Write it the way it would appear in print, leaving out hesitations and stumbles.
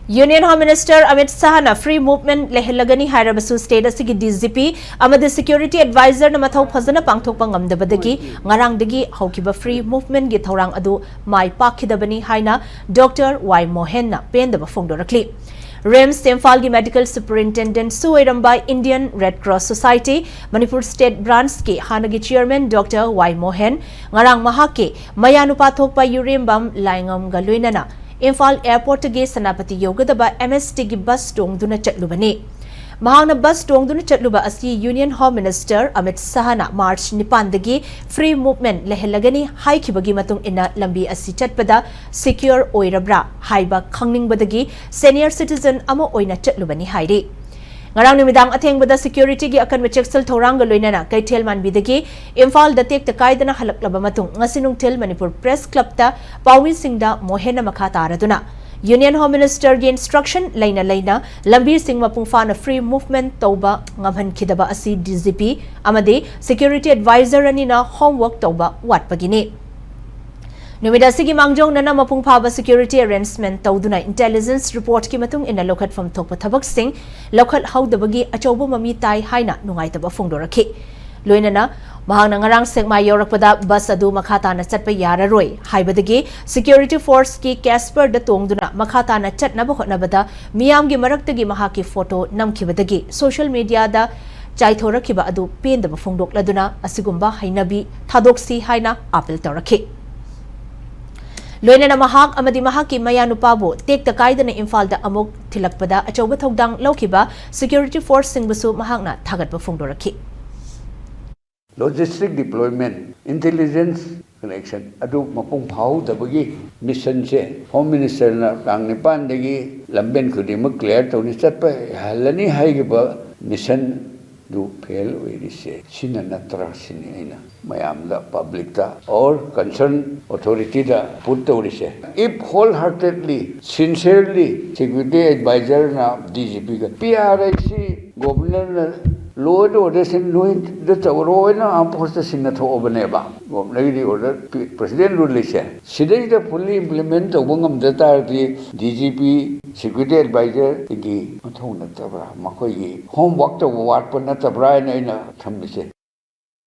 Union Home Minister Amit Shah free movement lehelagani hairabasu state asigi DGP amadi security advisor na mathau phajana pangthokpa ngamdabadagi ngarangdagi haukiba free movement gi thorang adu mai pakhidabani haina Dr. Y Mohen na pendaba phongdorakli RIMS Temphal gi medical superintendent Suwairamba Indian Red Cross Society Manipur State Branch ki hanagi chairman Dr. Y Mohen ngarang mahake mayanupa thokpa Yurembam Laingam galuinana Imphal Airport ge Sanapati Yogadaba MST gi bus tongduna chatlubani mahangna bus tongduna chatluba asi Union Home Minister Amit Shah na March 9 dagi free movement lehelagani haikibagi matung ina lambi asi chatpada secure oirabra haiba khangningbadagi senior citizen ama oina chatlubani hairi ngarang numidang athengbada security gi akan mechexal thorang loinana kaithel manbidagi Imphal da tek takaidana halaklaba matung ngasinung tel Manipur Press Club ta Pawi Singda Mohena makha taraduna Union Home Minister gi instruction laina Lambir Singh mapungfana free movement toba ngamhan khidaba asi DGP amade security advisor anina homework toba watpagini Numida sigi mangjong nana mapung phaba security arrangement tawduna intelligence report ki matung ina lokhat from thokpa thabak sing lokhat haudabagi achobo mami tai haina nungaitaba phongdorakhi loinana mahang ngarang sekma yorakpada bus adu makhata na chatpa yararoi haibadagi security force ki Casper da tongduna makhata na chatnaba hotnabada miyam gi maraktagi mahaki photo namkhibadagi social media da chaithorakhiba adu pendaba phongdokladuna asigumba hainabi thadoksi haina appeal torakhi Loinana mahak amadi mahaki mayanupabu tek takaidana Imphal da amok thilakpada achoba thodang laukiba security force singbasu mahakna thagatba phongdorakhi Logistic deployment intelligence connection adu mapung phau dabagi mission se home minister na tang nipan dagi lamben khudima clear tawni chatpa halani haigiba mission do fail oirise sina natra sini aina mayam da public da or concerned authority da put oirise if wholeheartedly sincerely security advisor na DGP ga PRIC governor na law and order sin no the tawro na am post sin na tho bane ba governor di order president rule lise sidai da fully implement obangam data di DGP security advisor gi mathong na tabra makoi gi homework to wat pa na tabra na ina thamlise